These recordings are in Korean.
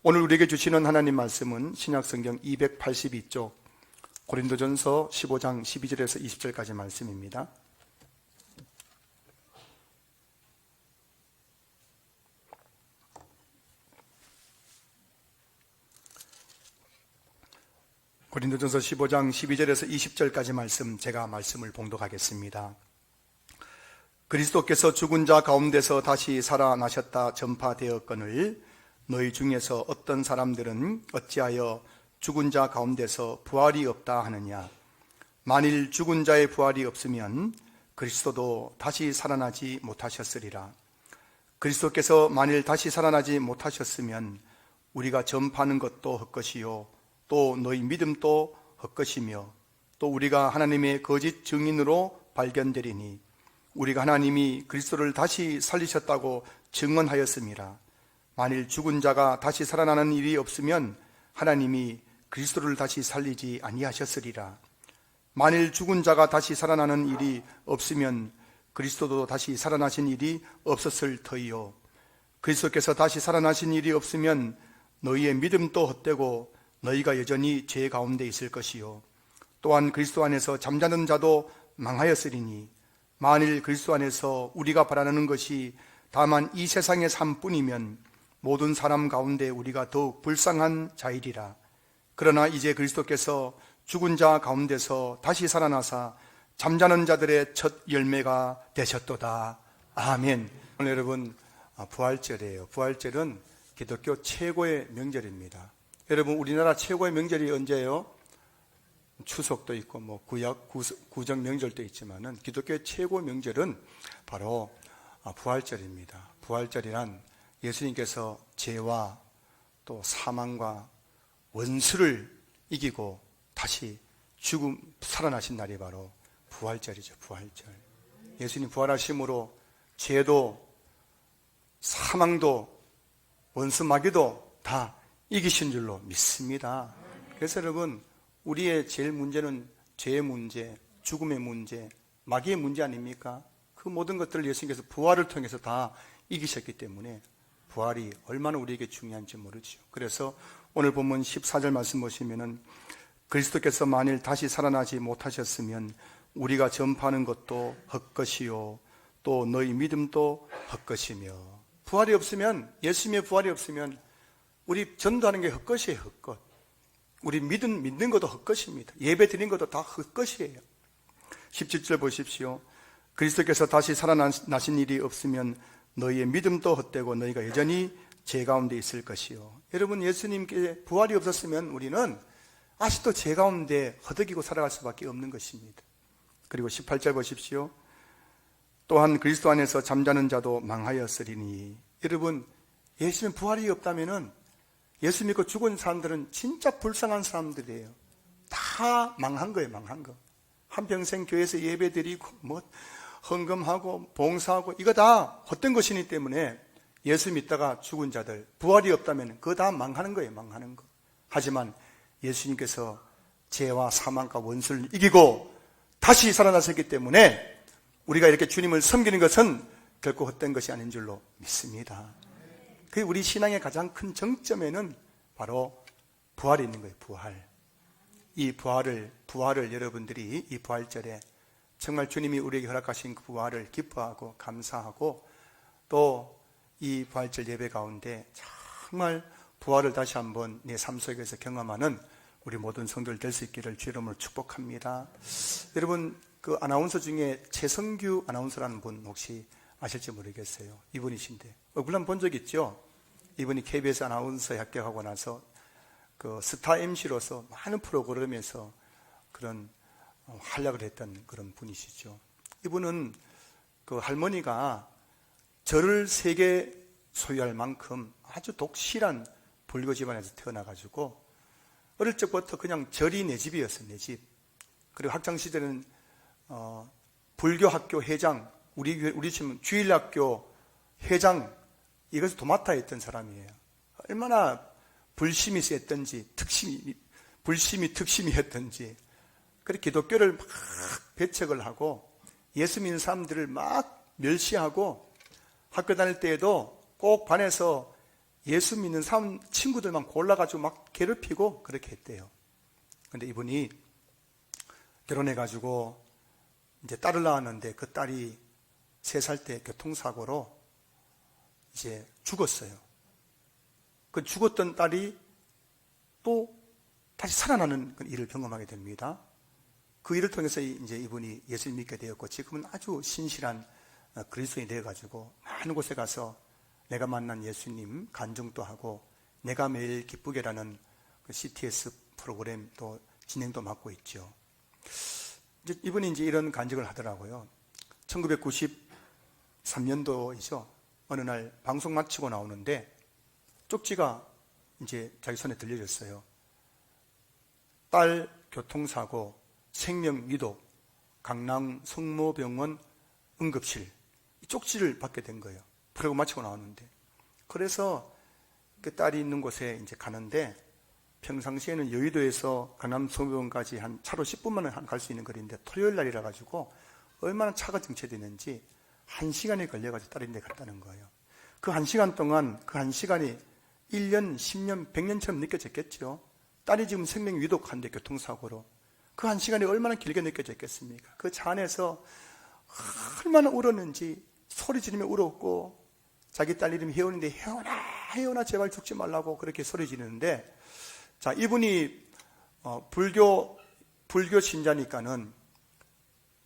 오늘 우리에게 주시는 하나님 말씀은 신약성경 282쪽 고린도전서 15장 12절에서 20절까지 말씀입니다. 고린도전서 15장 12절에서 20절까지 말씀, 제가 말씀을 봉독하겠습니다. 그리스도께서 죽은 자 가운데서 다시 살아나셨다 전파되었거늘 너희 중에서 어떤 사람들은 어찌하여 죽은 자 가운데서 부활이 없다 하느냐. 만일 죽은 자의 부활이 없으면 그리스도도 다시 살아나지 못하셨으리라. 그리스도께서 만일 다시 살아나지 못하셨으면 우리가 전파하는 것도 헛것이요 또 너희 믿음도 헛것이며 또 우리가 하나님의 거짓 증인으로 발견되리니 우리가 하나님이 그리스도를 다시 살리셨다고 증언하였음이라. 만일 죽은 자가 다시 살아나는 일이 없으면 하나님이 그리스도를 다시 살리지 아니하셨으리라. 만일 죽은 자가 다시 살아나는 일이 없으면 그리스도도 다시 살아나신 일이 없었을 터이요. 그리스도께서 다시 살아나신 일이 없으면 너희의 믿음도 헛되고 너희가 여전히 죄 가운데 있을 것이요. 또한 그리스도 안에서 잠자는 자도 망하였으리니 만일 그리스도 안에서 우리가 바라는 것이 다만 이 세상의 삶뿐이면 모든 사람 가운데 우리가 더욱 불쌍한 자이리라. 그러나 이제 그리스도께서 죽은 자 가운데서 다시 살아나사 잠자는 자들의 첫 열매가 되셨도다. 아멘. 오늘 여러분 부활절이에요. 부활절은 기독교 최고의 명절입니다. 여러분 우리나라 최고의 명절이 언제예요? 추석도 있고 뭐 구정 명절도 있지만은 기독교의 최고 명절은 바로 부활절입니다. 부활절이란 예수님께서 죄와 또 사망과 원수를 이기고 다시 살아나신 날이 바로 부활절이죠. 부활절. 예수님 부활하심으로 죄도 사망도 원수 마귀도 다 이기신 줄로 믿습니다. 그래서 여러분 우리의 제일 문제는 죄의 문제, 죽음의 문제, 마귀의 문제 아닙니까? 그 모든 것들을 예수님께서 부활을 통해서 다 이기셨기 때문에 부활이 얼마나 우리에게 중요한지 모르죠. 그래서 오늘 본문 14절 말씀 보시면은 그리스도께서 만일 다시 살아나지 못하셨으면 우리가 전파하는 것도 헛것이요 또 너희 믿음도 헛것이며. 부활이 없으면, 예수님의 부활이 없으면 우리 전도하는 게 헛것이에요. 헛것. 우리 믿는 것도 헛것입니다. 예배 드리는 것도 다 헛것이에요. 17절 보십시오. 그리스도께서 다시 살아나신 일이 없으면 너희의 믿음도 헛되고 너희가 여전히 죄 가운데 있을 것이요. 여러분 예수님께 부활이 없었으면 우리는 아직도 죄 가운데 허덕이고 살아갈 수밖에 없는 것입니다. 그리고 18절 보십시오. 또한 그리스도 안에서 잠자는 자도 망하였으리니. 여러분 예수님 부활이 없다면은 예수 믿고 죽은 사람들은 진짜 불쌍한 사람들이에요. 다 망한 거예요. 망한 거. 한평생 교회에서 예배 드리고 뭐 헌금하고 봉사하고 이거 다 헛된 것이기 때문에 예수 믿다가 죽은 자들 부활이 없다면 그거 다 망하는 거예요. 망하는 거. 하지만 예수님께서 죄와 사망과 원수를 이기고 다시 살아나셨기 때문에 우리가 이렇게 주님을 섬기는 것은 결코 헛된 것이 아닌 줄로 믿습니다. 그 우리 신앙의 가장 큰 정점에는 바로 부활이 있는 거예요. 부활. 이 부활을 여러분들이 이 부활절에 정말 주님이 우리에게 허락하신 그 부활을 기뻐하고 감사하고 또 이 부활절 예배 가운데 정말 부활을 다시 한번 내 삶 속에서 경험하는 우리 모든 성도들 될 수 있기를 주 이름으로 축복합니다. 여러분 그 아나운서 중에 최성규 아나운서라는 분 혹시 아실지 모르겠어요. 이분이신데 얼굴 한번 본 적 있죠? 이분이 KBS 아나운서에 합격하고 나서 그 스타 MC로서 많은 프로그램에서 그런 활약을 했던 그런 분이시죠. 이분은 그 할머니가 절을 3개 소유할 만큼 아주 독실한 불교 집안에서 태어나가지고 어릴 적부터 그냥 절이 내 집이었어요. 내 집. 그리고 학창시절에는 불교학교 회장, 우리 집은 주일학교 회장, 이것을 도맡아 했던 사람이에요. 얼마나 불심이 셌던지, 불심이 특심이 했던지, 그렇게 기독교를 막 배척을 하고 예수 믿는 사람들을 막 멸시하고 학교 다닐 때에도 꼭 반에서 예수 믿는 친구들만 골라가지고 막 괴롭히고 그렇게 했대요. 근데 이분이 결혼해가지고 이제 딸을 낳았는데 그 딸이 3살 때 교통사고로 이제 죽었어요. 그 죽었던 딸이 또 다시 살아나는 그 일을 경험하게 됩니다. 그 일을 통해서 이제 이분이 예수를 믿게 되었고, 지금은 아주 신실한 그리스도인이 되어가지고 많은 곳에 가서 내가 만난 예수님 간증도 하고, 내가 매일 기쁘게라는 그 CTS 프로그램도 진행도 맡고 있죠. 이제 이분이 이제 이런 간증을 하더라고요. 1993년도이죠. 어느 날 방송 마치고 나오는데 쪽지가 이제 자기 손에 들려졌어요. 딸 교통사고, 생명위독, 강남 성모병원 응급실. 이 쪽지를 받게 된 거예요. 프로그램 마치고 나오는데. 그래서 그 딸이 있는 곳에 이제 가는데, 평상시에는 여의도에서 강남 성모병원까지 한 차로 10분만 갈 수 있는 거리인데, 토요일 날이라 가지고 얼마나 차가 정체되는지 1시간이 걸려가지고 딸이 데 갔다는 거예요. 그 1시간 동안, 그 1시간이 1년, 10년, 100년처럼 느껴졌겠죠. 딸이 지금 생명 위독한데 교통사고로. 그 1시간이 얼마나 길게 느껴졌겠습니까? 그 차 안에서 얼마나 울었는지 소리 지르며 울었고, 자기 딸 이름이 혜원인데 혜원아, 혜원아 제발 죽지 말라고 그렇게 소리 지르는데, 자, 이분이 불교 신자니까는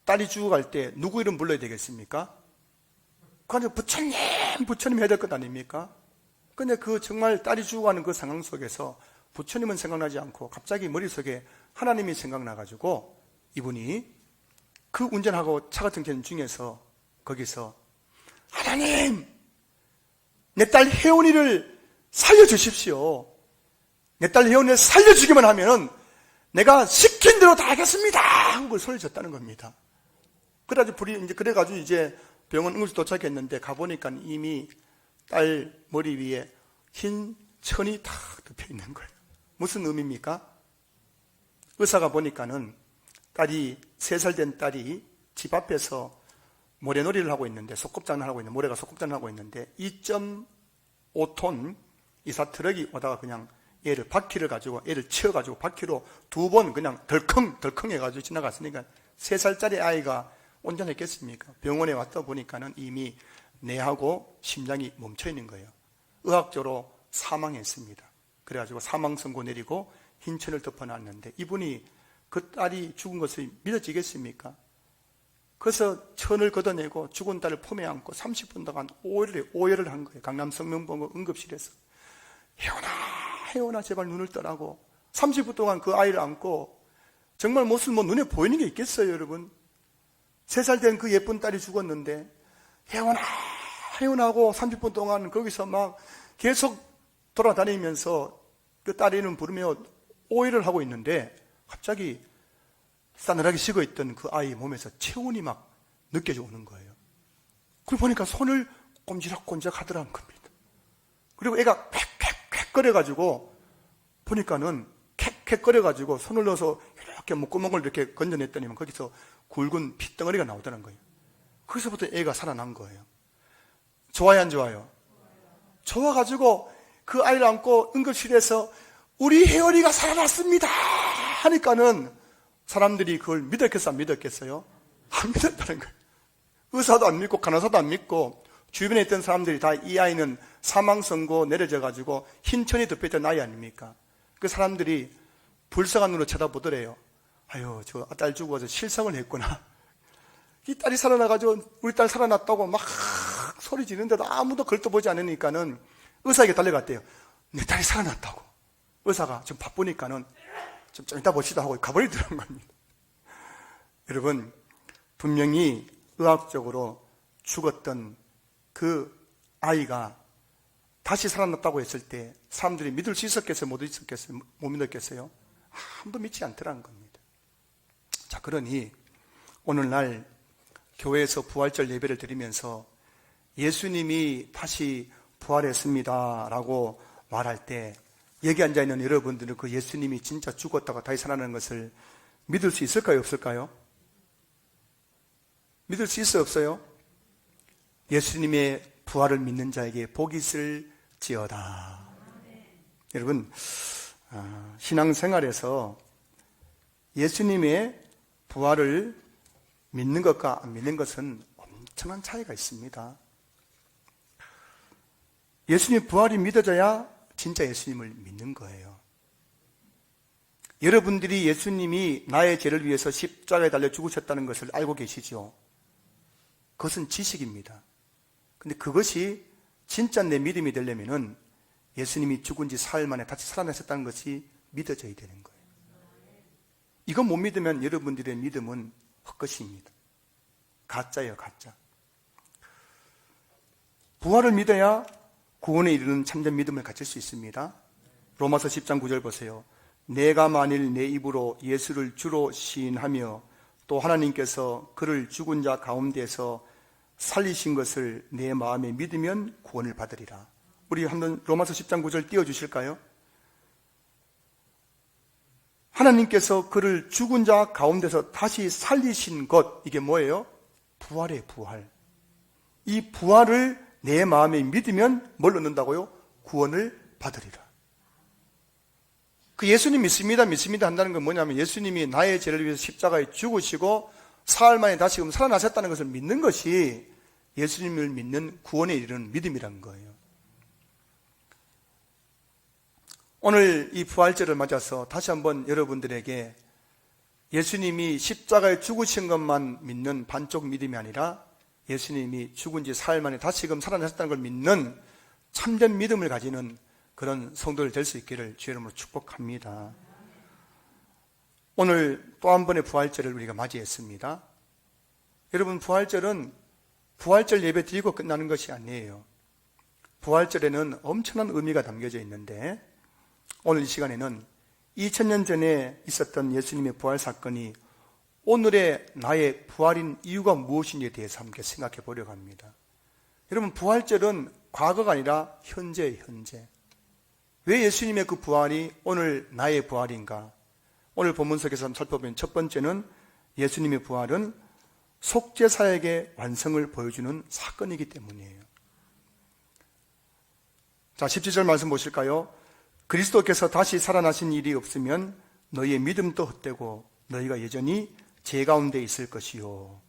딸이 죽어갈 때 누구 이름 불러야 되겠습니까? 그건 부처님 해야 될 것 아닙니까? 근데 그 정말 딸이 죽어가는 그 상황 속에서 부처님은 생각나지 않고 갑자기 머릿속에 하나님이 생각나가지고 이분이 그 운전하고 차가 정체된 중에서 거기서 하나님, 내 딸 혜원이를 살려주십시오. 내 딸 혜원이를 살려주기만 하면 내가 시킨 대로 다 하겠습니다 하고 소리를 졌다는 겁니다. 그래가지고 이제 병원 응급실 도착했는데 가보니까 이미 딸 머리 위에 흰 천이 탁 덮여 있는 거예요. 무슨 의미입니까? 의사가 보니까는 3살 된 딸이 집 앞에서 모래놀이를 하고 있는데, 모래가 소꿉장을 하고 있는데 2.5톤 이사 트럭이 오다가 그냥 얘를 바퀴를 가지고 애를 치어가지고 바퀴로 2번 그냥 덜컹 해가지고 지나갔으니까 3살짜리 아이가 운전했겠습니까? 병원에 왔다 보니까는 이미 뇌하고 심장이 멈춰 있는 거예요. 의학적으로 사망했습니다. 그래가지고 사망 선고 내리고 흰천을 덮어놨는데, 이분이 그 딸이 죽은 것을 믿어지겠습니까? 그래서 천을 걷어내고 죽은 딸을 품에 안고 30분 동안 오열을 한 거예요. 강남 성명병원 응급실에서. 혜원아 제발 눈을 떠라고 30분 동안 그 아이를 안고, 정말 무슨 눈에 보이는 게 있겠어요, 여러분? 3살 된 그 예쁜 딸이 죽었는데 혜원하고 30분 동안 거기서 막 계속 돌아다니면서 그 딸 이름 부르며 오해를 하고 있는데, 갑자기 싸늘하게 식어있던 그 아이 몸에서 체온이 막 느껴져 오는 거예요. 그걸 보니까 손을 꼼지락꼼지락 하더라는 겁니다. 그리고 애가 헥헥헥 거려가지고 보니까는 헥헥 거려가지고 손을 넣어서 이렇게 목구멍을 이렇게 건져냈더니 거기서 굵은 핏덩어리가 나오더라는 거예요. 거기서부터 애가 살아난 거예요. 좋아요, 안 좋아요? 좋아가지고 그 아이를 안고 응급실에서 우리 혜원이가 살아났습니다 하니까는 사람들이 그걸 믿었겠어요, 안 믿었겠어요? 안 믿었다는 거예요. 의사도 안 믿고 간호사도 안 믿고 주변에 있던 사람들이 다 이 아이는 사망 선고 내려져가지고 흰천이 덮여있던 아이 아닙니까? 그 사람들이 불쌍한 눈으로 쳐다보더래요. 아유, 저 딸 죽어서 실성을 했구나. 이 딸이 살아나가지고 우리 딸 살아났다고 막 소리 지르는데도 아무도 그걸 또 보지 않으니까는 의사에게 달려갔대요. 내 딸이 살아났다고. 의사가 좀 바쁘니까는 좀 이따 봅시다 하고 가버리더라는 겁니다. 여러분, 분명히 의학적으로 죽었던 그 아이가 다시 살아났다고 했을 때 사람들이 믿을 수 있었겠어요? 못 믿었겠어요? 한 번 믿지 않더라는 겁니다. 자, 그러니 오늘날 교회에서 부활절 예배를 드리면서 예수님이 다시 부활했습니다 라고 말할 때, 여기 앉아있는 여러분들은 그 예수님이 진짜 죽었다가 다시 살아나는 것을 믿을 수 있을까요, 없을까요? 믿을 수 있어요, 없어요? 예수님의 부활을 믿는 자에게 복이 있을 할지어다. 여러분, 신앙생활에서 예수님의 부활을 믿는 것과 안 믿는 것은 엄청난 차이가 있습니다. 예수님 부활이 믿어져야 진짜 예수님을 믿는 거예요. 여러분들이 예수님이 나의 죄를 위해서 십자가에 달려 죽으셨다는 것을 알고 계시죠? 그것은 지식입니다. 근데 그것이 진짜 내 믿음이 되려면은 예수님이 죽은 지 사흘 만에 다시 살아나셨다는 것이 믿어져야 되는 거예요. 이거 못 믿으면 여러분들의 믿음은 헛것입니다. 가짜예요, 가짜. 부활을 믿어야 구원에 이르는 참된 믿음을 가질 수 있습니다. 로마서 10장 9절 보세요. 내가 만일 내 입으로 예수를 주로 시인하며 또 하나님께서 그를 죽은 자 가운데서 살리신 것을 내 마음에 믿으면 구원을 받으리라. 우리 한번 로마서 10장 9절 띄워주실까요? 하나님께서 그를 죽은 자 가운데서 다시 살리신 것, 이게 뭐예요? 부활이에요, 부활. 이 부활을 내 마음에 믿으면 뭘 얻는다고요? 구원을 받으리라. 그 예수님 믿습니다 한다는 건 뭐냐면 예수님이 나의 죄를 위해서 십자가에 죽으시고 사흘 만에 다시금 살아나셨다는 것을 믿는 것이 예수님을 믿는 구원에 이르는 믿음이라는 거예요. 오늘 이 부활절을 맞아서 다시 한번 여러분들에게 예수님이 십자가에 죽으신 것만 믿는 반쪽 믿음이 아니라 예수님이 죽은 지 사흘 만에 다시금 살아나셨다는 걸 믿는 참된 믿음을 가지는 그런 성도들 될 수 있기를 주의 이름으로 축복합니다. 오늘 또 한 번의 부활절을 우리가 맞이했습니다. 여러분, 부활절은 부활절 예배 드리고 끝나는 것이 아니에요. 부활절에는 엄청난 의미가 담겨져 있는데 오늘 이 시간에는 2000년 전에 있었던 예수님의 부활 사건이 오늘의 나의 부활인 이유가 무엇인지에 대해서 함께 생각해 보려고 합니다. 여러분, 부활절은 과거가 아니라 현재예요, 현재. 왜 예수님의 그 부활이 오늘 나의 부활인가? 오늘 본문 속에서 한번 살펴보면 첫 번째는 예수님의 부활은 속죄사역의 완성을 보여주는 사건이기 때문이에요. 자, 17절 말씀 보실까요? 그리스도께서 다시 살아나신 일이 없으면 너희의 믿음도 헛되고 너희가 여전히 죄 가운데 있을 것이요.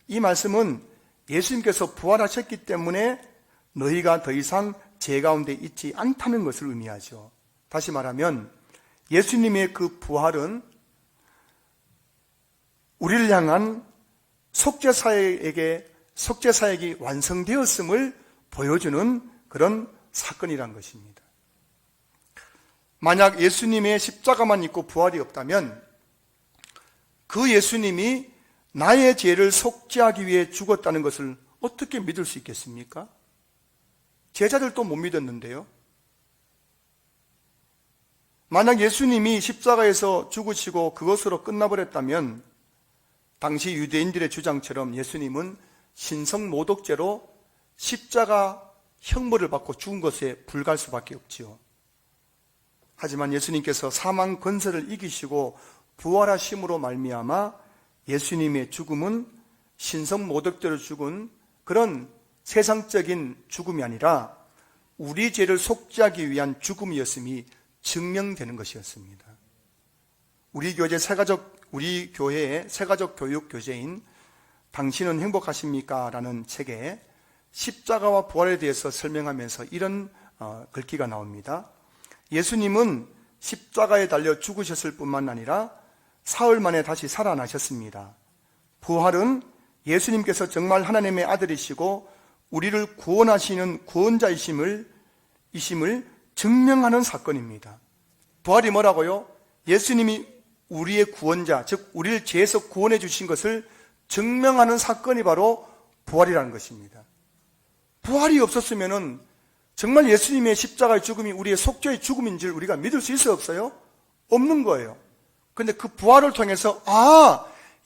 이 말씀은 예수님께서 부활하셨기 때문에 너희가 더 이상 죄 가운데 있지 않다는 것을 의미하죠. 다시 말하면 예수님의 그 부활은 우리를 향한 속죄사역이 완성되었음을 보여주는 그런 사건이란 것입니다. 만약 예수님의 십자가만 있고 부활이 없다면 그 예수님이 나의 죄를 속죄하기 위해 죽었다는 것을 어떻게 믿을 수 있겠습니까? 제자들도 못 믿었는데요. 만약 예수님이 십자가에서 죽으시고 그것으로 끝나버렸다면 당시 유대인들의 주장처럼 예수님은 신성모독죄로 십자가 형벌을 받고 죽은 것에 불과할 수밖에 없지요. 하지만 예수님께서 사망 권세를 이기시고 부활하심으로 말미암아 예수님의 죽음은 신성모독죄로 죽은 그런 세상적인 죽음이 아니라 우리 죄를 속죄하기 위한 죽음이었음이 증명되는 것이었습니다. 우리 교회의 세가족 교육 교재인 당신은 행복하십니까? 라는 책에 십자가와 부활에 대해서 설명하면서 이런 글귀가 나옵니다. 예수님은 십자가에 달려 죽으셨을 뿐만 아니라 사흘 만에 다시 살아나셨습니다. 부활은 예수님께서 정말 하나님의 아들이시고 우리를 구원하시는 구원자이심을 증명하는 사건입니다. 부활이 뭐라고요? 예수님이 우리의 구원자, 즉 우리를 죄에서 구원해 주신 것을 증명하는 사건이 바로 부활이라는 것입니다. 부활이 없었으면 정말 예수님의 십자가의 죽음이 우리의 속죄의 죽음인 줄 우리가 믿을 수 있어요, 없어요? 없는 거예요. 그런데 그 부활을 통해서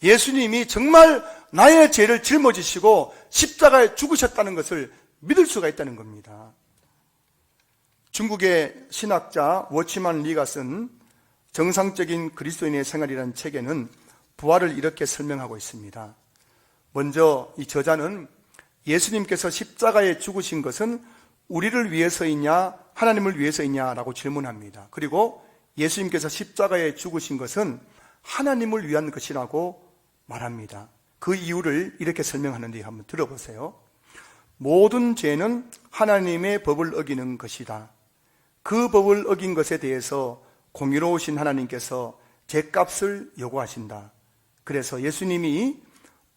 예수님이 정말 나의 죄를 짊어지시고 십자가에 죽으셨다는 것을 믿을 수가 있다는 겁니다. 중국의 신학자 워치만 리가 쓴 정상적인 그리스도인의 생활이라는 책에는 부활을 이렇게 설명하고 있습니다. 먼저 이 저자는 예수님께서 십자가에 죽으신 것은 우리를 위해서이냐 하나님을 위해서이냐라고 질문합니다. 그리고 예수님께서 십자가에 죽으신 것은 하나님을 위한 것이라고 말합니다. 그 이유를 이렇게 설명하는데 한번 들어보세요. 모든 죄는 하나님의 법을 어기는 것이다. 그 법을 어긴 것에 대해서 공의로우신 하나님께서 죄값을 요구하신다. 그래서 예수님이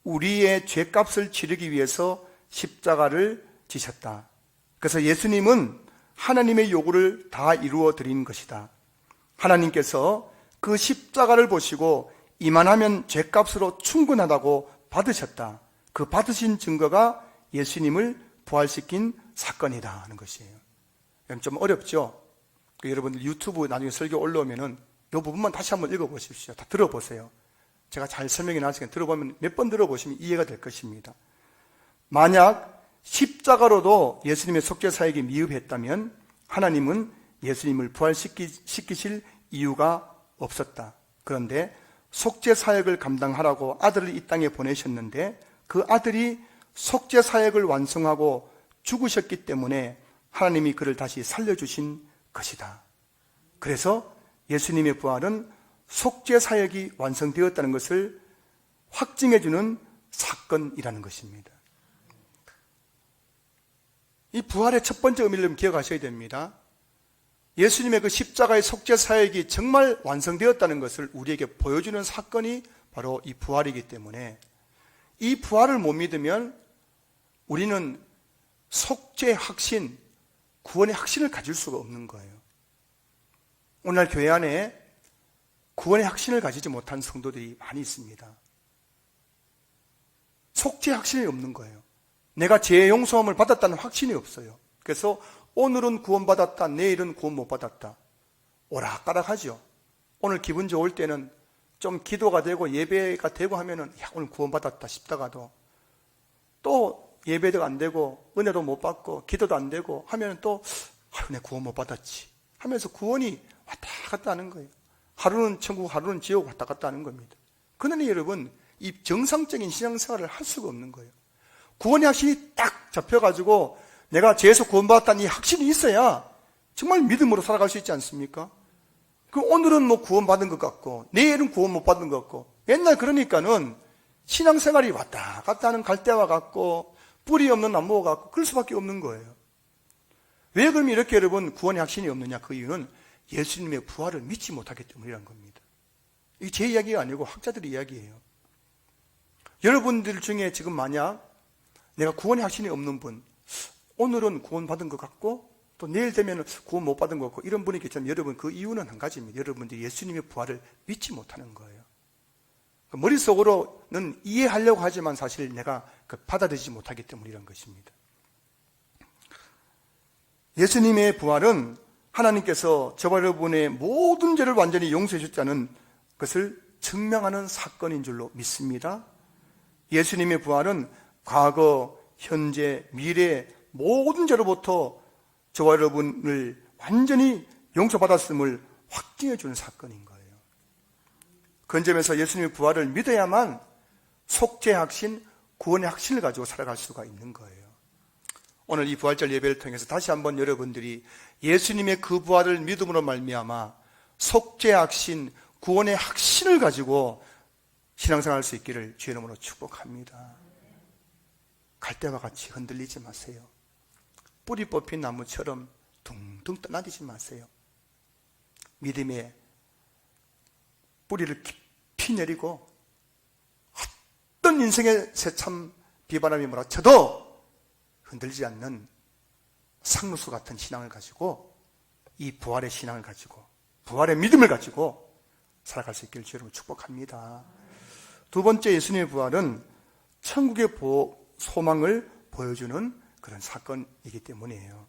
우리의 죄값을 치르기 위해서 십자가를 지셨다. 그래서 예수님은 하나님의 요구를 다 이루어 드린 것이다. 하나님께서 그 십자가를 보시고 이만하면 죄값으로 충분하다고 받으셨다. 그 받으신 증거가 예수님을 부활시킨 사건이다 하는 것이에요. 좀 어렵죠? 여러분들 유튜브 나중에 설교 올라오면은 이 부분만 다시 한번 읽어보십시오. 다 들어보세요. 제가 잘 설명해 놨으니까 들어보면 몇 번 들어보시면 이해가 될 것입니다. 만약 십자가로도 예수님의 속죄사역이 미흡했다면 하나님은 예수님을 부활시키실 이유가 없었다. 그런데 속죄사역을 감당하라고 아들을 이 땅에 보내셨는데 그 아들이 속죄사역을 완성하고 죽으셨기 때문에 하나님이 그를 다시 살려주신 것이다. 그래서 예수님의 부활은 속죄사역이 완성되었다는 것을 확증해주는 사건이라는 것입니다. 이 부활의 첫 번째 의미를 기억하셔야 됩니다. 예수님의 그 십자가의 속죄사역이 정말 완성되었다는 것을 우리에게 보여주는 사건이 바로 이 부활이기 때문에 이 부활을 못 믿으면 우리는 속죄의 확신, 구원의 확신을 가질 수가 없는 거예요. 오늘 교회 안에 구원의 확신을 가지지 못한 성도들이 많이 있습니다. 속죄의 확신이 없는 거예요. 내가 죄의 용서함을 받았다는 확신이 없어요. 그래서 오늘은 구원받았다, 내일은 구원 못 받았다. 오락가락하죠. 오늘 기분 좋을 때는 좀 기도가 되고 예배가 되고 하면은 야, 오늘 구원받았다 싶다가도 또 예배도 안 되고 은혜도 못 받고 기도도 안 되고 하면은 또 내 구원 못 받았지 하면서 구원이 왔다 갔다 하는 거예요. 하루는 천국, 하루는 지옥 왔다 갔다 하는 겁니다. 그러니 여러분, 이 정상적인 신앙생활을 할 수가 없는 거예요. 구원의 확신이 딱 잡혀가지고 내가 죄에서 구원받았다는 이 확신이 있어야 정말 믿음으로 살아갈 수 있지 않습니까? 그 오늘은 뭐 구원받은 것 같고 내일은 구원 못 받은 것 같고 맨날 그러니까는 신앙생활이 왔다 갔다 하는 갈대와 같고 뿌리 없는 나무와 같고 그럴 수밖에 없는 거예요. 왜 그럼 이렇게 여러분 구원의 확신이 없느냐? 그 이유는 예수님의 부활을 믿지 못하기 때문이라는 겁니다. 이게 제 이야기가 아니고 학자들의 이야기예요. 여러분들 중에 지금 만약 내가 구원의 확신이 없는 분, 오늘은 구원받은 것 같고 또 내일 되면 구원 못 받은 것 같고 이런 분이 계시면 여러분 그 이유는 한 가지입니다. 여러분들이 예수님의 부활을 믿지 못하는 거예요. 머릿속으로는 이해하려고 하지만 사실 내가 받아들이지 못하기 때문이라는 것입니다. 예수님의 부활은 하나님께서 저와 여러분의 모든 죄를 완전히 용서해 주셨다는 것을 증명하는 사건인 줄로 믿습니다. 예수님의 부활은 과거, 현재, 미래 모든 죄로부터 저와 여러분을 완전히 용서받았음을 확증해 주는 사건인 거예요. 그런 점에서 예수님의 부활을 믿어야만 속죄의 확신, 구원의 확신을 가지고 살아갈 수가 있는 거예요. 오늘 이 부활절 예배를 통해서 다시 한번 여러분들이 예수님의 그 부활을 믿음으로 말미암아 속죄의 확신, 구원의 확신을 가지고 신앙생활할 수 있기를 주의 이름으로 축복합니다. 갈대와 같이 흔들리지 마세요. 뿌리 뽑힌 나무처럼 둥둥 떠나지지 마세요. 믿음의 뿌리를 깊이 내리고 어떤 인생의 새참 비바람이 몰아쳐도 흔들리지 않는 상루수 같은 신앙을 가지고 이 부활의 신앙을 가지고 부활의 믿음을 가지고 살아갈 수 있기를 주님으로 축복합니다. 두 번째 예수님의 부활은 천국의 소망을 보여주는 그런 사건이기 때문이에요.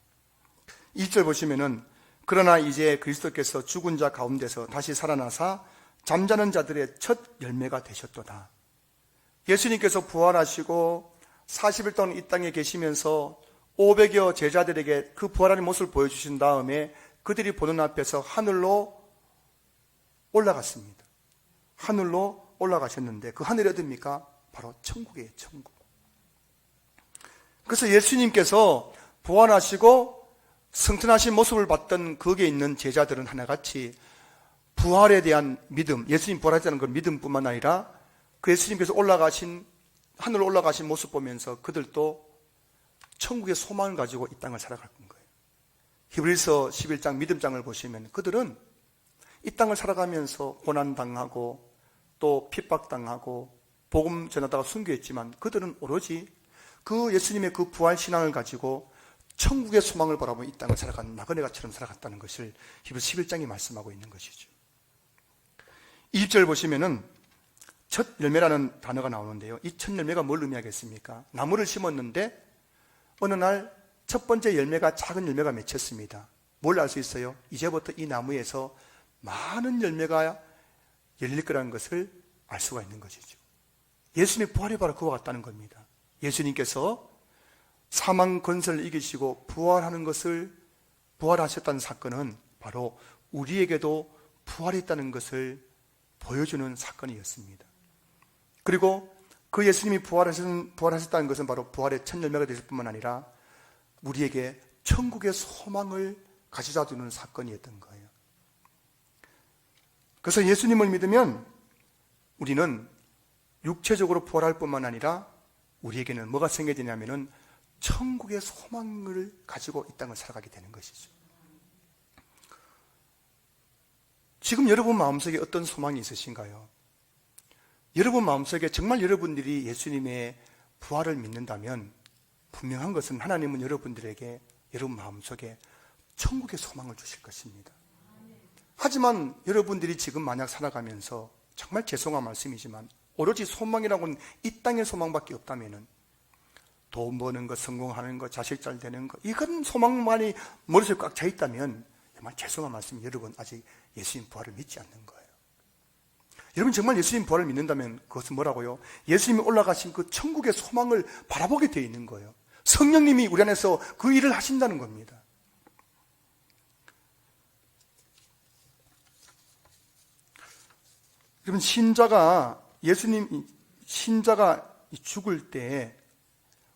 2절 보시면은 그러나 이제 그리스도께서 죽은 자 가운데서 다시 살아나사 잠자는 자들의 첫 열매가 되셨도다. 예수님께서 부활하시고 40일 동안 이 땅에 계시면서 500여 제자들에게 그 부활하는 모습을 보여주신 다음에 그들이 보는 앞에서 하늘로 올라갔습니다. 하늘로 올라가셨는데 그 하늘이 어딥니까? 바로 천국이에요. 천국. 그래서 예수님께서 부활하시고 성천하신 모습을 봤던 거기에 있는 제자들은 하나같이 부활에 대한 믿음, 예수님 부활했다는 그 믿음뿐만 아니라 그 예수님께서 하늘로 올라가신 모습 보면서 그들도 천국의 소망을 가지고 이 땅을 살아갈 거예요. 히브리서 11장 믿음장을 보시면 그들은 이 땅을 살아가면서 고난당하고 또 핍박당하고 복음 전하다가 순교했지만 그들은 오로지 그 예수님의 그 부활신앙을 가지고 천국의 소망을 바라보며 이 땅을 살아가는 나그네가처럼 살아갔다는 것을 히브리서 11장이 말씀하고 있는 것이죠. 20절 보시면은 첫 열매라는 단어가 나오는데요. 이 첫 열매가 뭘 의미하겠습니까? 나무를 심었는데 어느 날 첫 번째 열매가 작은 열매가 맺혔습니다. 뭘 알 수 있어요? 이제부터 이 나무에서 많은 열매가 열릴 거라는 것을 알 수가 있는 것이죠. 예수님의 부활이 바로 그와 같다는 겁니다. 예수님께서 사망 권세를 이기시고 부활하셨다는 사건은 바로 우리에게도 부활이 있다는 것을 보여주는 사건이었습니다. 그리고 그 예수님이 부활하셨다는 것은 바로 부활의 첫 열매가 되실 뿐만 아니라 우리에게 천국의 소망을 가져다 주는 사건이었던 거예요. 그래서 예수님을 믿으면 우리는 육체적으로 부활할 뿐만 아니라 우리에게는 뭐가 생겨지냐면은 천국의 소망을 가지고 이 땅을 살아가게 되는 것이죠. 지금 여러분 마음속에 어떤 소망이 있으신가요? 여러분 마음속에 정말 여러분들이 예수님의 부활을 믿는다면 분명한 것은 하나님은 여러분들에게 여러분 마음속에 천국의 소망을 주실 것입니다. 하지만 여러분들이 지금 만약 살아가면서 정말 죄송한 말씀이지만 오로지 소망이라고는 이 땅의 소망밖에 없다면 돈 버는 것, 성공하는 것, 자식 잘 되는 것 이건 소망만이 머릿속에 꽉 차 있다면 정말 죄송한 말씀이 여러분 아직 예수님 부활을 믿지 않는 거예요. 여러분 정말 예수님 부활을 믿는다면 그것은 뭐라고요? 예수님이 올라가신 그 천국의 소망을 바라보게 되어 있는 거예요. 성령님이 우리 안에서 그 일을 하신다는 겁니다. 여러분 신자가 죽을 때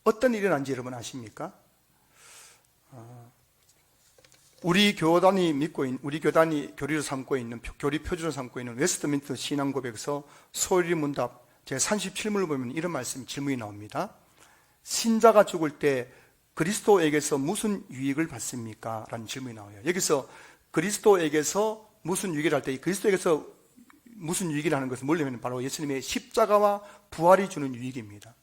어떤 일이 일어난지 여러분 아십니까? 우리 교단이 교리를 삼고 있는 교리 표준을 삼고 있는 웨스트민스터 신앙고백에서 소리 문답 제 37문을 보면 이런 말씀 질문이 나옵니다. 신자가 죽을 때 그리스도에게서 무슨 유익을 받습니까? 라는 질문이 나와요. 여기서 그리스도에게서 무슨 유익을 할 때 그리스도에게서 무슨 유익을 하는 것은 뭐냐면 바로 예수님의 십자가와 부활이 주는 유익입니다.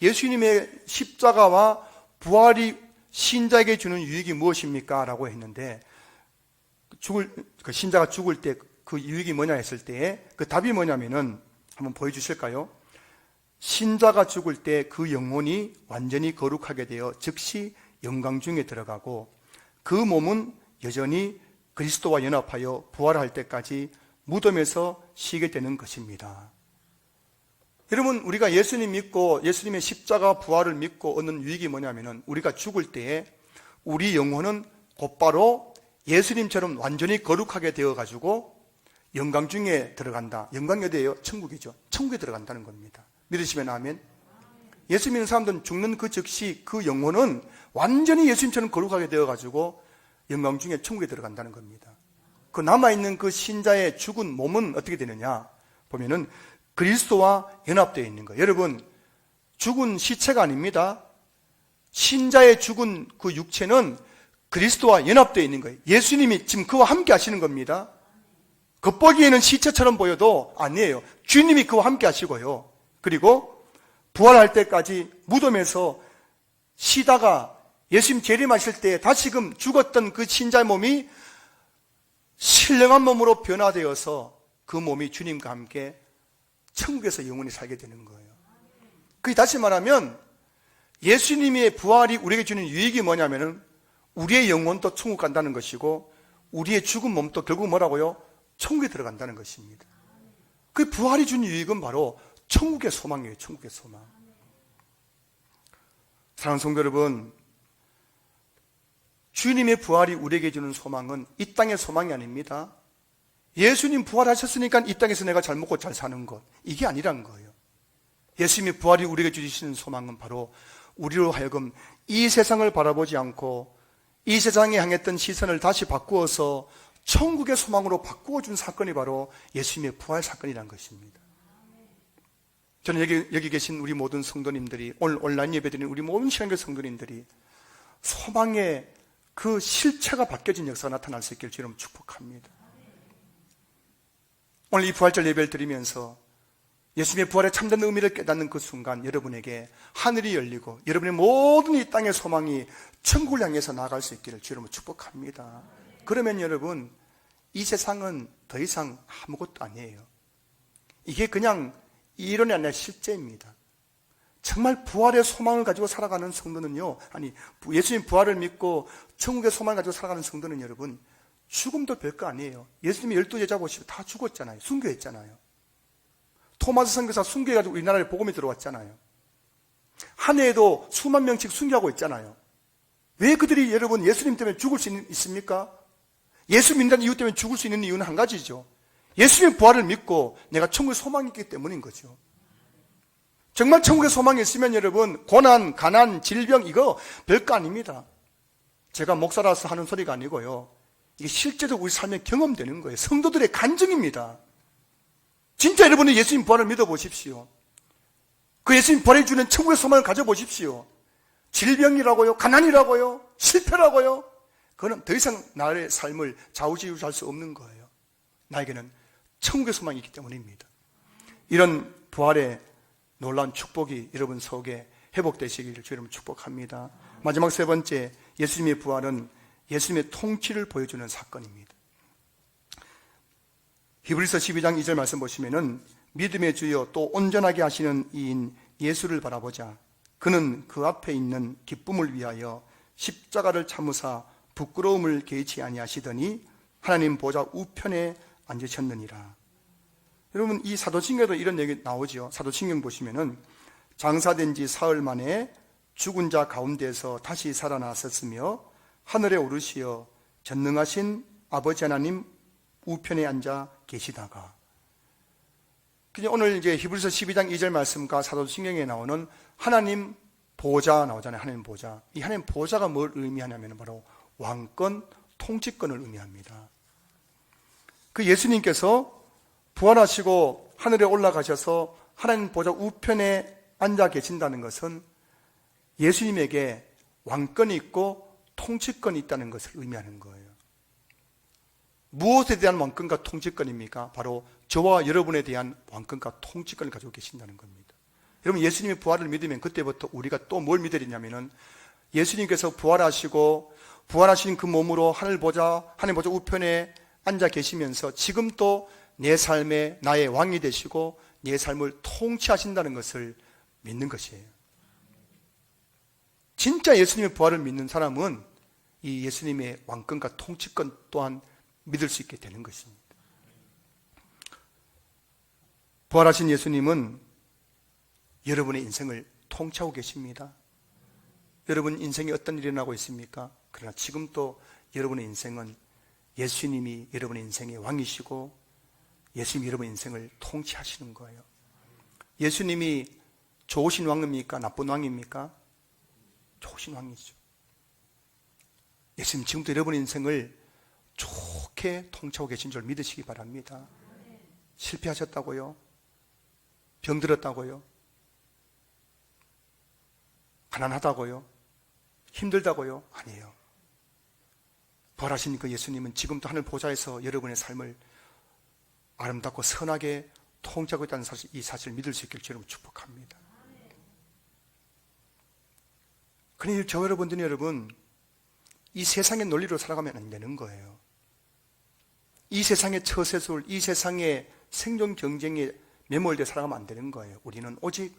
예수님의 십자가와 부활이 신자에게 주는 유익이 무엇입니까? 라고 했는데 신자가 죽을 때 그 유익이 뭐냐 했을 때 그 답이 뭐냐면은 한번 보여주실까요? 신자가 죽을 때 그 영혼이 완전히 거룩하게 되어 즉시 영광 중에 들어가고 그 몸은 여전히 그리스도와 연합하여 부활할 때까지 무덤에서 쉬게 되는 것입니다. 여러분 우리가 예수님 믿고 예수님의 십자가 부활을 믿고 얻는 유익이 뭐냐면은 우리가 죽을 때에 우리 영혼은 곧바로 예수님처럼 완전히 거룩하게 되어가지고 영광 중에 들어간다. 영광이 어디예요? 천국이죠. 천국에 들어간다는 겁니다. 믿으시면 아멘. 예수 믿는 사람들은 죽는 그 즉시 그 영혼은 완전히 예수님처럼 거룩하게 되어가지고 영광 중에 천국에 들어간다는 겁니다. 그 남아있는 그 신자의 죽은 몸은 어떻게 되느냐 보면은 그리스도와 연합되어 있는 거예요. 여러분 죽은 시체가 아닙니다. 신자의 죽은 그 육체는 그리스도와 연합되어 있는 거예요. 예수님이 지금 그와 함께 하시는 겁니다. 겉보기에는 시체처럼 보여도 아니에요. 주님이 그와 함께 하시고요. 그리고 부활할 때까지 무덤에서 쉬다가 예수님 재림하실 때 다시금 죽었던 그 신자의 몸이 신령한 몸으로 변화되어서 그 몸이 주님과 함께 천국에서 영원히 살게 되는 거예요. 그게 다시 말하면 예수님의 부활이 우리에게 주는 유익이 뭐냐면은 우리의 영혼도 천국 간다는 것이고 우리의 죽은 몸도 결국 뭐라고요? 천국에 들어간다는 것입니다. 그 부활이 주는 유익은 바로 천국의 소망이에요. 천국의 소망. 사랑하는 성도 여러분, 주님의 부활이 우리에게 주는 소망은 이 땅의 소망이 아닙니다. 예수님 부활하셨으니까 이 땅에서 내가 잘 먹고 잘 사는 것, 이게 아니란 거예요. 예수님의 부활이 우리에게 주시는 소망은 바로 우리로 하여금 이 세상을 바라보지 않고 이 세상에 향했던 시선을 다시 바꾸어서 천국의 소망으로 바꾸어준 사건이 바로 예수님의 부활 사건이라는 것입니다. 저는 여기 계신 우리 모든 성도님들이, 오늘 온라인 예배드리는 우리 모든 신앙교 성도님들이 소망의 그 실체가 바뀌어진 역사가 나타날 수 있기를 주님 축복합니다. 오늘 이 부활절 예배를 드리면서 예수님의 부활의 참된 의미를 깨닫는 그 순간 여러분에게 하늘이 열리고 여러분의 모든 이 땅의 소망이 천국을 향해서 나아갈 수 있기를 주님 축복합니다. 그러면 여러분, 이 세상은 더 이상 아무것도 아니에요. 이게 그냥 이론이 아니라 실제입니다. 정말 부활의 소망을 가지고 살아가는 성도는요, 예수님 부활을 믿고 천국의 소망을 가지고 살아가는 성도는 여러분, 죽음도 별거 아니에요. 예수님이 12제자 보시고 다 죽었잖아요. 순교했잖아요. 토마스 선교사 순교해가지고 우리나라에 복음이 들어왔잖아요. 한 해에도 수만 명씩 순교하고 있잖아요. 왜 그들이 여러분 예수님 때문에 죽을 수 있습니까? 예수 믿는 이유 때문에 죽을 수 있는 이유는 한 가지죠. 예수님의 부활을 믿고 내가 천국의 소망이 있기 때문인 거죠. 정말 천국의 소망이 있으면 여러분, 고난, 가난, 질병 이거 별거 아닙니다. 제가 목사라서 하는 소리가 아니고요, 이게 실제적으로 우리 삶에 경험되는 거예요. 성도들의 간증입니다. 진짜 여러분이 예수님 부활을 믿어보십시오. 그 예수님 부활해 주는 천국의 소망을 가져보십시오. 질병이라고요, 가난이라고요, 실패라고요, 그거는 더 이상 나의 삶을 좌우지우지할 수 없는 거예요. 나에게는 천국의 소망이 있기 때문입니다. 이런 부활의 놀라운 축복이 여러분 속에 회복되시기를 주님 축복합니다. 마지막 세 번째, 예수님의 부활은 예수님의 통치를 보여주는 사건입니다. 히브리서 12장 2절 말씀 보시면은, 믿음의 주여 또 온전하게 하시는 이인 예수를 바라보자. 그는 그 앞에 있는 기쁨을 위하여 십자가를 참으사 부끄러움을 개의치 아니하시더니 하나님 보좌 우편에 앉으셨느니라. 여러분, 이 사도신경에도 이런 얘기 나오죠. 사도신경 보시면은 장사된 지 사흘 만에 죽은 자 가운데서 다시 살아나셨으며 하늘에 오르시어 전능하신 아버지 하나님 우편에 앉아 계시다가, 그냥 오늘 이제 히브리서 12장 2절 말씀과 사도신경에 나오는 하나님 보좌 나오잖아요. 하나님 보좌. 이 하나님 보좌가 뭘 의미하냐면 바로 왕권, 통치권을 의미합니다. 그 예수님께서 부활하시고 하늘에 올라가셔서 하나님 보좌 우편에 앉아 계신다는 것은 예수님에게 왕권이 있고 통치권이 있다는 것을 의미하는 거예요. 무엇에 대한 왕권과 통치권입니까? 바로 저와 여러분에 대한 왕권과 통치권을 가지고 계신다는 겁니다. 여러분, 예수님의 부활을 믿으면 그때부터 우리가 또 뭘 믿어야 되냐면은, 예수님께서 부활하시고 부활하신 그 몸으로 하나님 보좌 우편에 앉아 계시면서 지금 또 내 삶에 나의 왕이 되시고 내 삶을 통치하신다는 것을 믿는 것이에요. 진짜 예수님의 부활을 믿는 사람은 이 예수님의 왕권과 통치권 또한 믿을 수 있게 되는 것입니다. 부활하신 예수님은 여러분의 인생을 통치하고 계십니다. 여러분 인생에 어떤 일이 일어나고 있습니까? 그러나 지금 또 여러분의 인생은 예수님이 여러분의 인생의 왕이시고 예수님이 여러분의 인생을 통치하시는 거예요. 예수님이 좋으신 왕입니까? 나쁜 왕입니까? 좋으신 왕이죠. 예수님 지금도 여러분의 인생을 좋게 통치하고 계신 줄 믿으시기 바랍니다. 실패하셨다고요? 병들었다고요? 가난하다고요? 힘들다고요? 아니에요. 부활하신 그 예수님은 지금도 하늘 보좌에서 여러분의 삶을 아름답고 선하게 통치하고 있다는 사실, 이 사실을 믿을 수 있기를 여러분 축복합니다. 그러니 저 여러분들이 여러분, 이 세상의 논리로 살아가면 안 되는 거예요. 이 세상의 처세술, 이 세상의 생존 경쟁에 매몰되어 살아가면 안 되는 거예요. 우리는 오직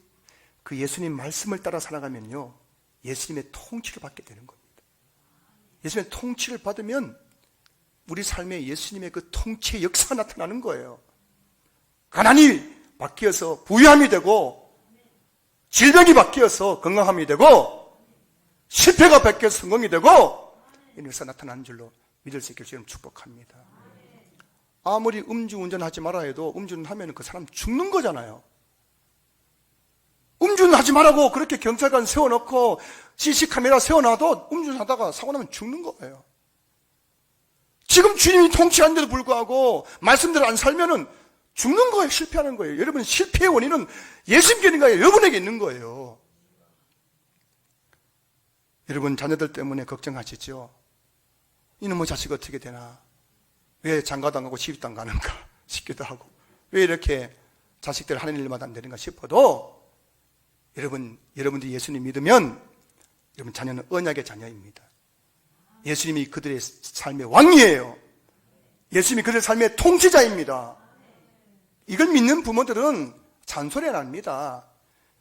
그 예수님 말씀을 따라 살아가면요, 예수님의 통치를 받게 되는 겁니다. 예수님의 통치를 받으면 우리 삶에 예수님의 그 통치의 역사가 나타나는 거예요. 가난이 바뀌어서 부유함이 되고, 질병이 바뀌어서 건강함이 되고, 실패가 바뀌어서 성공이 되고, 이런 역사가 나타나는 줄로 믿을 수 있기를 주님 축복합니다. 아무리 음주운전하지 말아 해도 음주운전하면 그 사람 죽는 거잖아요. 음주하지 말라고 그렇게 경찰관 세워놓고 CC카메라 세워놔도 음주하다가 사고 나면 죽는 거예요. 지금 주님이 통치하는데도 불구하고 말씀대로 안 살면은 죽는 거예요. 실패하는 거예요. 여러분, 실패의 원인은 예수님께 있는 거예요. 여러분에게 있는 거예요. 여러분, 자녀들 때문에 걱정하시죠? 이놈의 자식 어떻게 되나? 왜 장가도 안 가고 시집도 안 가는가 싶기도 하고, 왜 이렇게 자식들 하는 일마다 안 되는가 싶어도, 여러분들이 예수님 믿으면 여러분 자녀는 언약의 자녀입니다. 예수님이 그들의 삶의 왕이에요. 예수님이 그들의 삶의 통치자입니다. 이걸 믿는 부모들은 잔소리 안 합니다.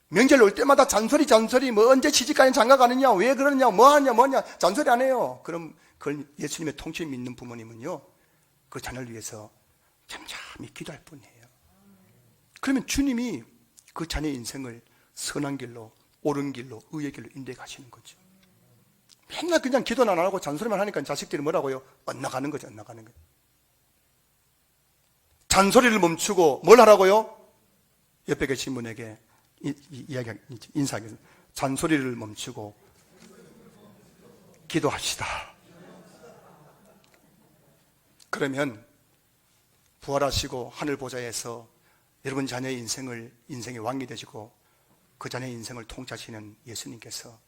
명절 올 때마다 잔소리, 뭐 언제 시집가냐, 장가 가느냐, 왜 그러느냐, 뭐하냐, 잔소리 안 해요. 그럼 그걸 예수님의 통치를 믿는 부모님은요, 그 자녀를 위해서 잠잠히 기도할 뿐이에요. 그러면 주님이 그 자녀의 인생을 선한 길로, 옳은 길로, 의의 길로 인도해 가시는 거죠. 맨날 그냥 기도는 안 하고 잔소리만 하니까 자식들이 뭐라고요? 엇나가는 거죠, 엇나가는 거죠. 잔소리를 멈추고 뭘 하라고요? 옆에 계신 분에게 인사하겠습니다. 잔소리를 멈추고 기도합시다. 그러면 부활하시고 하늘 보좌에서 여러분 자녀의 인생의 왕이 되시고 그 자녀의 인생을 통치하시는 예수님께서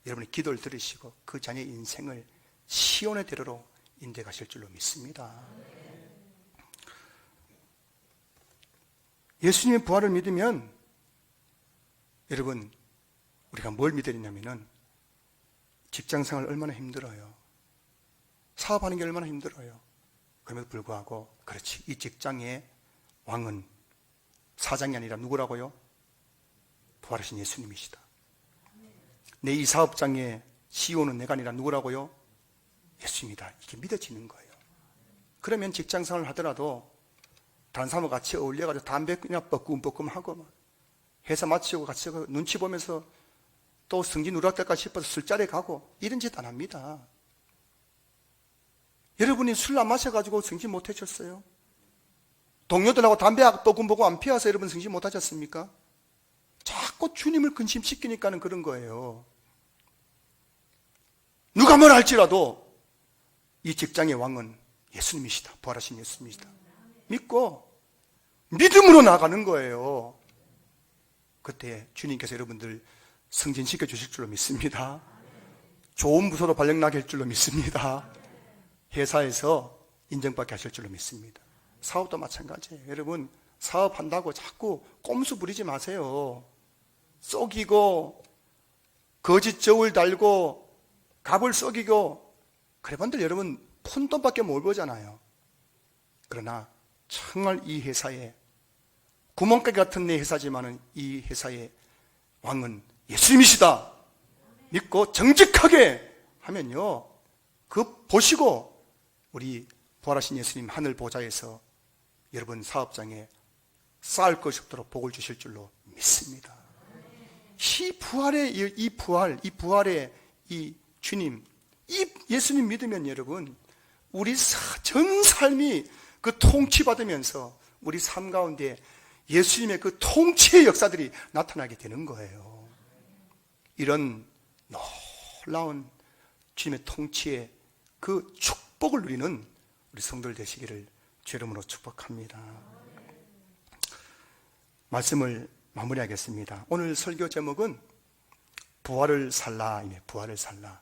여러분의 기도를 들으시고 그 자녀의 인생을 시온의 대로로 인도해 가실 줄로 믿습니다. 예수님의 부활을 믿으면 여러분, 우리가 뭘 믿어야 되냐면은 직장생활 얼마나 힘들어요. 사업하는 게 얼마나 힘들어요. 그럼에도 불구하고, 그렇지, 이 직장의 왕은 사장이 아니라 누구라고요? 부활하신 예수님이시다. 내 이 사업장의 CEO는 내가 아니라 누구라고요? 예수님이다. 이게 믿어지는 거예요. 그러면 직장생활을 하더라도 다른 사람과 같이 어울려가지고 담배 그냥 뻐끔뻐끔하고 회사 마치고 같이 눈치 보면서 또 성지 누락될까 싶어서 술자리에 가고 이런 짓 안 합니다. 여러분이 술 안 마셔가지고 성지 못 하셨어요? 동료들하고 담배 뻐끔뻐끔 안 피워서 여러분 성지 못 하셨습니까? 자꾸 주님을 근심시키니까는 그런 거예요. 누가 뭘 할지라도 이 직장의 왕은 예수님이시다. 부활하신 예수님이시다. 믿고 믿음으로 나가는 거예요. 그때 주님께서 여러분들 승진시켜 주실 줄로 믿습니다. 좋은 부서로 발령나게 할 줄로 믿습니다. 회사에서 인정받게 하실 줄로 믿습니다. 사업도 마찬가지예요. 여러분, 사업한다고 자꾸 꼼수 부리지 마세요. 속이고 거짓 저울 달고 갑을 속이고 그래본들 여러분 푼돈밖에 못 벌잖아요. 그러나 정말 이 회사에 구멍가게 같은 내 회사지만은 이 회사의 왕은 예수님이시다 믿고 정직하게 하면요, 그 보시고 우리 부활하신 예수님 하늘 보좌에서 여러분 사업장에 쌓을 것이 없도록 복을 주실 줄로 믿습니다. 이 부활의 이 주님, 이 예수님 믿으면 여러분 우리 전 삶이 그 통치받으면서 우리 삶 가운데 예수님의 그 통치의 역사들이 나타나게 되는 거예요. 이런 놀라운 주님의 통치의 그 축복을 누리는 우리 성도들 되시기를 주 이름으로 축복합니다. 말씀을 마무리하겠습니다. 오늘 설교 제목은 부활을 살라입니다. 부활을 살라.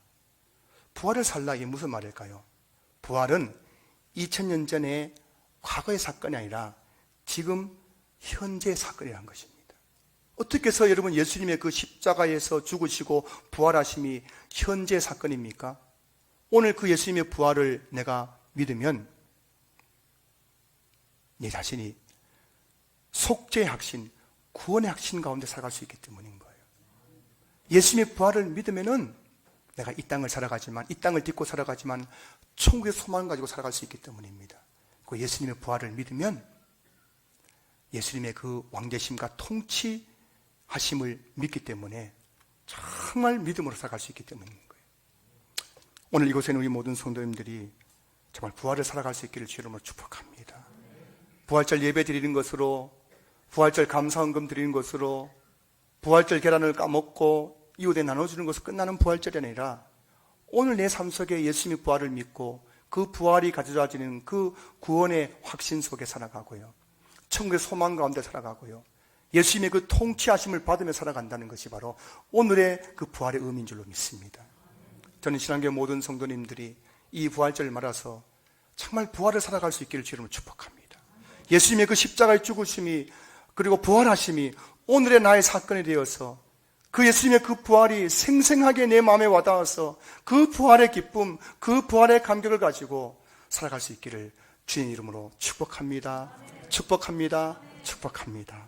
부활을 살라, 이게 무슨 말일까요? 부활은 2000년 전에 과거의 사건이 아니라 지금 현재의 사건이라는 것입니다. 어떻게 해서 여러분 예수님의 그 십자가에서 죽으시고 부활하심이 현재의 사건입니까? 오늘 그 예수님의 부활을 내가 믿으면 내 자신이 속죄의 확신, 구원의 확신 가운데 살아갈 수 있기 때문인 거예요. 예수님의 부활을 믿으면은 내가 이 땅을 살아가지만, 이 땅을 딛고 살아가지만 천국의 소망을 가지고 살아갈 수 있기 때문입니다. 그 예수님의 부활을 믿으면 예수님의 그 왕되심과 통치하심을 믿기 때문에 정말 믿음으로 살아갈 수 있기 때문인 거예요. 오늘 이곳에는 우리 모든 성도님들이 정말 부활을 살아갈 수 있기를 주 이름으로 축복합니다. 부활절 예배 드리는 것으로, 부활절 감사헌금 드리는 것으로, 부활절 계란을 까먹고 이웃에 나눠주는 것으로 끝나는 부활절이 아니라 오늘 내 삶 속에 예수님의 부활을 믿고 그 부활이 가져다주는 그 구원의 확신 속에 살아가고요. 천국의 소망 가운데 살아가고요. 예수님의 그 통치하심을 받으며 살아간다는 것이 바로 오늘의 그 부활의 의미인 줄로 믿습니다. 저는 신앙교회 모든 성도님들이 이 부활절을 말아서 정말 부활을 살아갈 수 있기를 주님을 축복합니다. 예수님의 그 십자가의 죽으심이 그리고 부활하심이 오늘의 나의 사건이 되어서 그 예수님의 그 부활이 생생하게 내 마음에 와닿아서 그 부활의 기쁨, 그 부활의 감격을 가지고 살아갈 수 있기를 주님 이름으로 축복합니다. 축복합니다. 축복합니다.